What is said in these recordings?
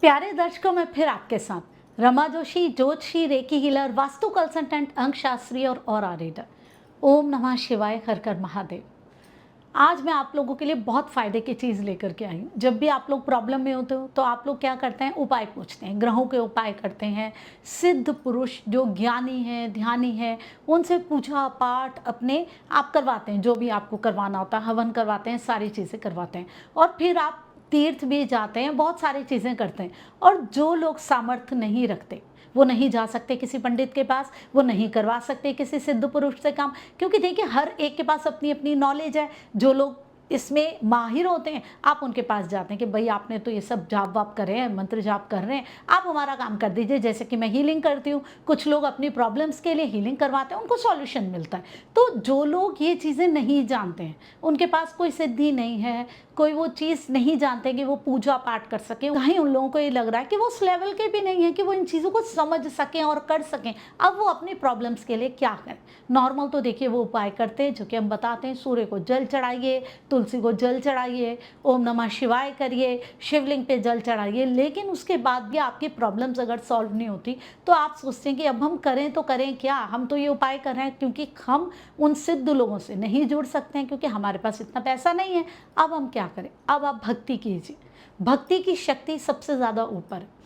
प्यारे दर्शकों में फिर आपके साथ रमा जोशी, ज्योतिषी, रेकी हीलर, वास्तु कंसल्टेंट, अंक शास्त्री और ऑरा रीडर। ओम नमः शिवाय, हर हर महादेव। आज मैं आप लोगों के लिए बहुत फ़ायदे की चीज़ लेकर के आई हूँ। जब भी आप लोग प्रॉब्लम में होते हो तो आप लोग क्या करते हैं, उपाय पूछते हैं, ग्रहों के उपाय करते हैं। सिद्ध पुरुष जो ज्ञानी हैं, ध्यानी हैं, उनसे पूजा पाठ अपने आप करवाते हैं। जो भी आपको करवाना होता है, हवन करवाते हैं, सारी चीज़ें करवाते हैं। और फिर आप तीर्थ भी जाते हैं, बहुत सारी चीज़ें करते हैं। और जो लोग सामर्थ्य नहीं रखते, वो नहीं जा सकते किसी पंडित के पास, वो नहीं करवा सकते किसी सिद्ध पुरुष से काम, क्योंकि देखिए हर एक के पास अपनी अपनी नॉलेज है। जो लोग इसमें माहिर होते हैं, आप उनके पास जाते हैं कि भाई आपने तो ये सब जाप वाप कर रहे हैं, मंत्र जाप कर रहे हैं, आप हमारा काम कर दीजिए। जैसे कि मैं हीलिंग करती हूँ, कुछ लोग अपनी प्रॉब्लम्स के लिए हीलिंग करवाते हैं, उनको सॉल्यूशन मिलता है। तो जो लोग ये चीज़ें नहीं जानते हैं, उनके पास कोई सिद्धि नहीं है, कोई वो चीज़ नहीं जानते कि वो पूजा पाठ कर सकें, कहीं उन लोगों को ये लग रहा है कि वो उस लेवल के भी नहीं है कि वो इन चीज़ों को समझ सकें और कर सकें। अब वो अपनी प्रॉब्लम्स के लिए क्या करें। नॉर्मल तो देखिए वो उपाय करते हैं जो कि हम बताते हैं। सूर्य को जल चढ़ाइए, तुलसी को जल चढ़ाइए, ओम नमः शिवाय करिए, शिवलिंग पे जल चढ़ाइए। लेकिन उसके बाद भी आपकी प्रॉब्लम्स अगर सॉल्व नहीं होती तो आप सोचते हैं कि अब हम करें तो करें क्या। हम तो ये उपाय कर रहे हैं क्योंकि हम उन सिद्ध लोगों से नहीं जुड़ सकते हैं, क्योंकि हमारे पास इतना पैसा नहीं है। अब हम क्या करें। अब आप भक्ति कीजिए। भक्ति की शक्ति सबसे ज़्यादा ऊपर है।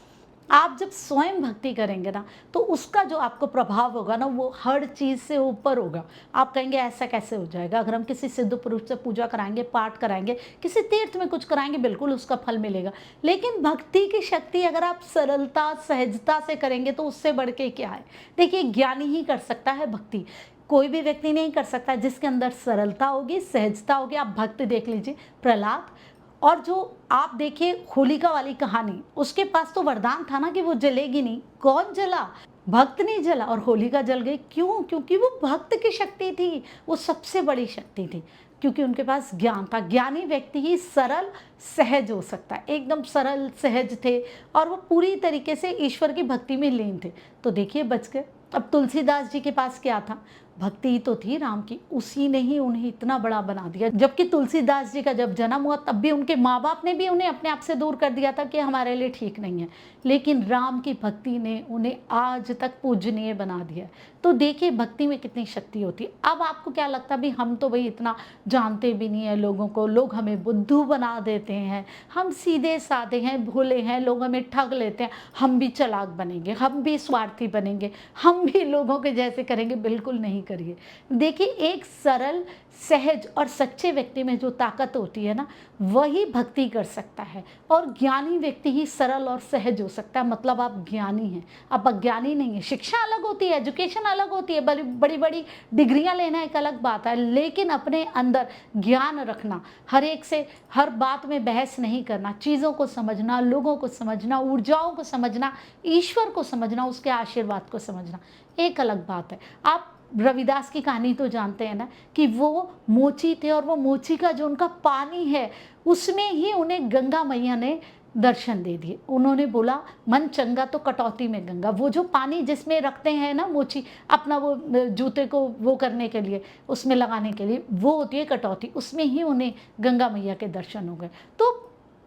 आप जब स्वयं भक्ति करेंगे ना, तो उसका जो आपको प्रभाव होगा ना, वो हर चीज़ से ऊपर होगा। आप कहेंगे ऐसा कैसे हो जाएगा। अगर हम किसी सिद्ध पुरुष से पूजा कराएंगे, पाठ कराएंगे, किसी तीर्थ में कुछ कराएंगे, बिल्कुल उसका फल मिलेगा। लेकिन भक्ति की शक्ति अगर आप सरलता सहजता से करेंगे तो उससे बढ़ के क्या है। देखिए ज्ञानी ही कर सकता है भक्ति, कोई भी व्यक्ति नहीं कर सकता। जिसके अंदर सरलता होगी, सहजता होगी। आप भक्त देख लीजिए, प्रहलाद। और जो आप देखिए होलिका वाली कहानी, उसके पास तो वरदान था ना कि वो जलेगी नहीं। कौन जला? भक्त नहीं जला और होलिका जल गई। क्यों? क्योंकि वो भक्त की शक्ति थी, वो सबसे बड़ी शक्ति थी, क्योंकि उनके पास ज्ञान था। ज्ञानी व्यक्ति ही सरल सहज हो सकता है, एकदम सरल सहज थे और वो पूरी तरीके से ईश्वर की भक्ति में लीन थे। तो देखिए बच गए। अब तुलसीदास जी के पास क्या था? भक्ति ही तो थी राम की, उसी ने ही उन्हें इतना बड़ा बना दिया। जबकि तुलसीदास जी का जब जन्म हुआ तब भी उनके माँ बाप ने भी उन्हें अपने आप से दूर कर दिया था कि हमारे लिए ठीक नहीं है। लेकिन राम की भक्ति ने उन्हें आज तक पूजनीय बना दिया। तो देखिए भक्ति में कितनी शक्ति होती है। अब आपको क्या लगता है, भाई हम तो भाई इतना जानते भी नहीं है लोगों को, लोग हमें बुद्धू बना देते हैं, हम सीधे साधे हैं, भोले हैं, लोग हमें ठग लेते हैं, हम भी चालाक बनेंगे, हम भी स्वार्थी बनेंगे, हम भी लोगों के जैसे करेंगे। बिल्कुल नहीं करिए। देखिए एक सरल सहज और सच्चे व्यक्ति में जो ताकत होती है ना, वही भक्ति कर सकता है। और ज्ञानी व्यक्ति ही सरल और सहज हो सकता है। मतलब आप ज्ञानी हैं, आप अज्ञानी नहीं है। शिक्षा अलग होती है, एजुकेशन अलग होती है, बड़ी बड़ी डिग्रियां लेना एक अलग बात है, लेकिन अपने अंदर ज्ञान रखना, हर एक से हर बात में बहस नहीं करना, चीज़ों को समझना, लोगों को समझना, ऊर्जाओं को समझना, ईश्वर को समझना, उसके आशीर्वाद को समझना, एक अलग बात है। आप रविदास की कहानी तो जानते हैं ना, कि वो मोची थे और वो मोची का जो उनका पानी है, उसमें ही उन्हें गंगा मैया ने दर्शन दे दिए। उन्होंने बोला मन चंगा तो कटौती में गंगा। वो जो पानी जिसमें रखते हैं ना मोची, अपना वो जूते को वो करने के लिए, उसमें लगाने के लिए, वो होती है कटौती। उसमें ही उन्हें गंगा मैया के दर्शन हो गए। तो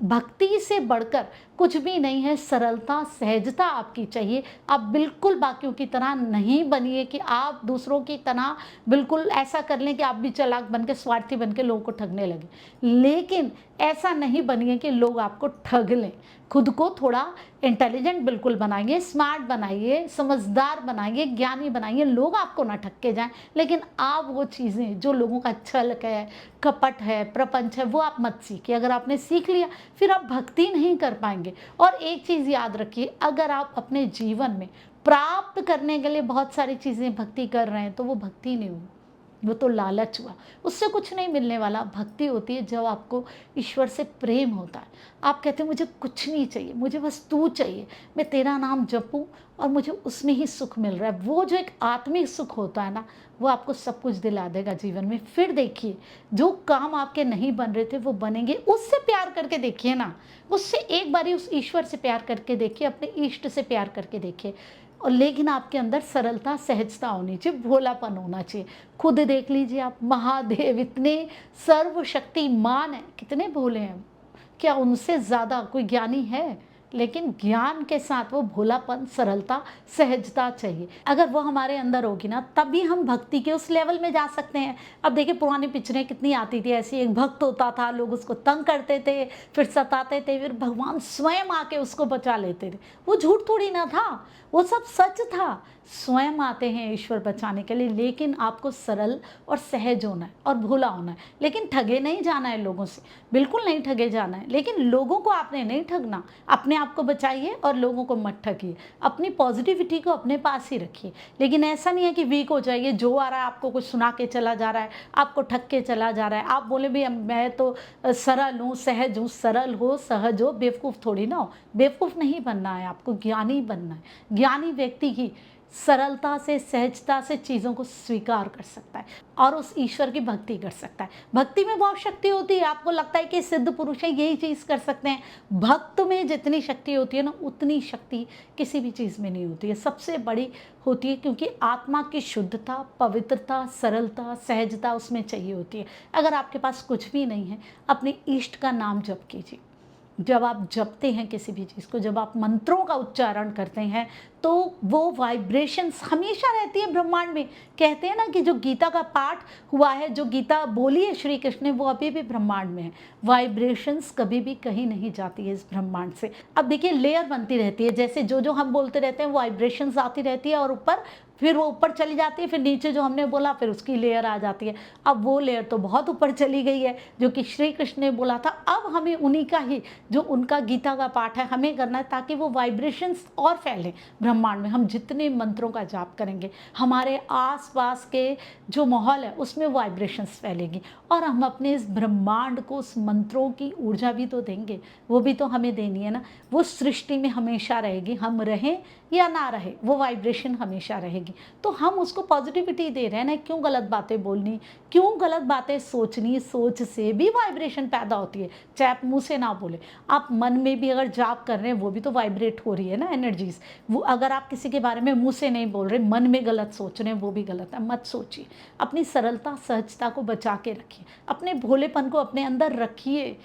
भक्ति से बढ़कर कुछ भी नहीं है। सरलता सहजता आपकी चाहिए। आप बिल्कुल बाकियों की तरह नहीं बनिए कि आप दूसरों की तरह बिल्कुल ऐसा कर लें कि आप भी चालाक बन के, स्वार्थी बन के लोगों को ठगने लगे। लेकिन ऐसा नहीं बनिए कि लोग आपको ठग लें। खुद को थोड़ा इंटेलिजेंट बिल्कुल बनाइए, स्मार्ट बनाइए, समझदार बनाइए, ज्ञानी बनाइए। लोग आपको ना ठग के जाएं, लेकिन आप वो चीज़ें जो लोगों का छल है, कपट है, प्रपंच है, वो आप मत सीखिए। अगर आपने सीख लिया फिर आप भक्ति नहीं कर पाएंगे। और एक चीज़ याद रखिए, अगर आप अपने जीवन में प्राप्त करने के लिए बहुत सारी चीज़ें भक्ति कर रहे हैं तो वो भक्ति नहीं हुई, वो तो लालच हुआ, उससे कुछ नहीं मिलने वाला। भक्ति होती है जब आपको ईश्वर से प्रेम होता है। आप कहते हैं मुझे कुछ नहीं चाहिए, मुझे बस तू चाहिए, मैं तेरा नाम जपूं और मुझे उसमें ही सुख मिल रहा है। वो जो एक आत्मिक सुख होता है ना, वो आपको सब कुछ दिला देगा जीवन में। फिर देखिए जो काम आपके नहीं बन रहे थे वो बनेंगे। उससे प्यार करके देखिए ना, उससे एक बारी उस ईश्वर से प्यार करके देखिए, अपने इष्ट से प्यार करके देखिए। और लेकिन आपके अंदर सरलता सहजता होनी चाहिए, भोलापन होना चाहिए। खुद देख लीजिए आप, महादेव इतने सर्वशक्तिमान है, कितने भोले हैं। क्या उनसे ज़्यादा कोई ज्ञानी है? लेकिन ज्ञान के साथ वो भोलापन, सरलता, सहजता चाहिए। अगर वो हमारे अंदर होगी ना, तभी हम भक्ति के उस लेवल में जा सकते हैं। अब देखिए पुरानी पिक्चरें कितनी आती थी ऐसी, एक भक्त होता था, लोग उसको तंग करते थे, फिर सताते थे, फिर भगवान स्वयं आके उसको बचा लेते थे। वो झूठ थोड़ी ना था, वो सब सच था। स्वयं आते हैं ईश्वर बचाने के लिए, लेकिन आपको सरल और सहज होना है और भोला होना है। लेकिन ठगे नहीं जाना है लोगों से, बिल्कुल नहीं ठगे जाना है। लेकिन लोगों को आपने नहीं ठगना, अपने आप को बचाइए और लोगों को मत ठगिए। अपनी पॉजिटिविटी को अपने पास ही रखिए। लेकिन ऐसा नहीं है कि वीक हो जाइए, जो आ रहा है आपको कुछ सुना के चला जा रहा है, आपको ठग के चला जा रहा है। आप बोले भी मैं तो सरल हूँ, सहज हूँ। सरल हो, सहज हो, बेवकूफ़ थोड़ी ना हो। बेवकूफ़ नहीं बनना है, आपको ज्ञानी बनना है। ज्ञानी व्यक्ति ही सरलता से, सहजता से चीज़ों को स्वीकार कर सकता है और उस ईश्वर की भक्ति कर सकता है। भक्ति में बहुत शक्ति होती है। आपको लगता है कि सिद्ध पुरुष है, यही चीज़ कर सकते हैं। भक्त में जितनी शक्ति होती है ना, उतनी शक्ति किसी भी चीज़ में नहीं होती है। सबसे बड़ी होती है, क्योंकि आत्मा की शुद्धता, पवित्रता, सरलता, सहजता उसमें चाहिए होती है। अगर आपके पास कुछ भी नहीं है, अपने इष्ट का नाम जप कीजिए। जब आप जपते हैं किसी भी चीज़ को, जब आप मंत्रों का उच्चारण करते हैं, तो वो वाइब्रेशंस हमेशा रहती है ब्रह्मांड में। कहते हैं ना कि जो गीता का पाठ हुआ है, जो गीता बोली है श्री कृष्ण ने, वो अभी भी ब्रह्मांड में है। वाइब्रेशंस कभी भी कहीं नहीं जाती है इस ब्रह्मांड से। अब देखिए लेयर बनती रहती है, जैसे जो जो हम बोलते रहते हैं वाइब्रेशंस आती रहती है और ऊपर, फिर वो ऊपर चली जाती है, फिर नीचे जो हमने बोला फिर उसकी लेयर आ जाती है। अब वो लेयर तो बहुत ऊपर चली गई है जो कि श्री कृष्ण ने बोला था। अब हमें उन्हीं का ही, जो उनका गीता का पाठ है, हमें करना है, ताकि वो वाइब्रेशंस और फैलें ब्रह्मांड में। हम जितने मंत्रों का जाप करेंगे, हमारे आसपास के जो माहौल है उसमें वाइब्रेशंस फैलेगी और हम अपने इस ब्रह्मांड को उस मंत्रों की ऊर्जा भी तो देंगे, वो भी तो हमें देनी है ना। वो सृष्टि में हमेशा रहेगी, हम रहें या ना रहे, वो वाइब्रेशन हमेशा रहेगी। तो हम उसको पॉजिटिविटी दे रहे हैं ना। क्यों गलत बातें बोलनी, क्यों गलत बातें सोचनी? सोच से भी वाइब्रेशन पैदा होती है, चाहे आप मुँह से ना बोले। आप मन में भी अगर जाप कर रहे हैं, वो भी तो वाइब्रेट हो रही है ना एनर्जीज। वो अगर आप किसी के बारे में मुँह से नहीं बोल रहे, मन में गलत सोच रहे हैं, वो भी गलत है। मत सोचिए, अपनी सरलता, सहजता को बचा के रखिए, अपने भोलेपन को अपने अंदर रखिए,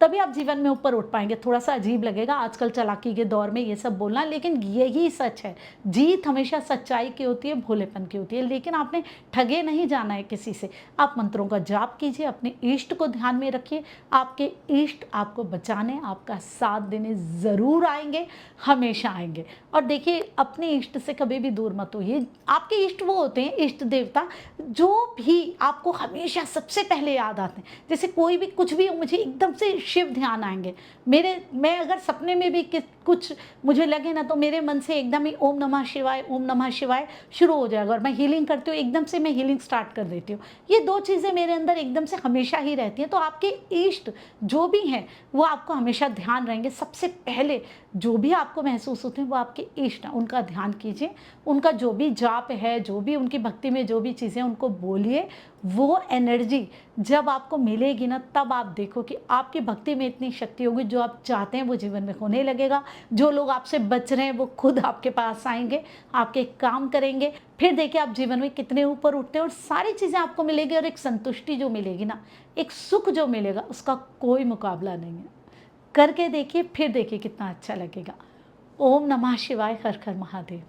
तभी आप जीवन में ऊपर उठ पाएंगे। थोड़ा सा अजीब लगेगा आजकल चालाकी के दौर में ये सब बोलना, लेकिन यही सच है। जीत हमेशा सच्चाई की होती है, भोलेपन की होती है। लेकिन आपने ठगे नहीं जाना है किसी से। आप मंत्रों का जाप कीजिए, अपने इष्ट को ध्यान में रखिए। आपके इष्ट आपको बचाने, आपका साथ देने ज़रूर आएंगे, हमेशा आएंगे। और देखिए अपने इष्ट से कभी भी दूर मत होइए। आपके इष्ट वो होते हैं, इष्ट देवता, जो भी आपको हमेशा सबसे पहले याद आते हैं। जैसे कोई भी कुछ भी, मुझे एकदम से शिव ध्यान आएंगे मैं अगर सपने में भी कुछ मुझे लगे ना, तो मेरे मन से एकदम ही ओम नमः शिवाय, ओम नमः शिवाय शुरू हो जाएगा। और मैं हीलिंग करती हूँ, एकदम से मैं हीलिंग स्टार्ट कर देती हूँ। ये दो चीज़ें मेरे अंदर एकदम से हमेशा ही रहती हैं। तो आपके इष्ट जो भी हैं, वो आपको हमेशा ध्यान रहेंगे। सबसे पहले जो भी आपको महसूस होते हैं, वो आपके इष्ट हैं, उनका ध्यान कीजिए। उनका जो भी जाप है, जो भी उनकी भक्ति में जो भी चीज़ें, उनको बोलिए। वो एनर्जी जब आपको मिलेगी ना, तब आप देखो कि आपकी भक्ति में इतनी शक्ति होगी, जो आप चाहते हैं वो जीवन में होने लगेगा। जो लोग आपसे बच रहे हैं, वो खुद आपके पास आएंगे, आपके काम करेंगे। फिर देखिए आप जीवन में कितने ऊपर उठते हैं और सारी चीज़ें आपको मिलेगी। और एक संतुष्टि जो मिलेगी ना, एक सुख जो मिलेगा, उसका कोई मुकाबला नहीं है। करके देखिए, फिर देखिए कितना अच्छा लगेगा। ओम नमः शिवाय, हर हर महादेव।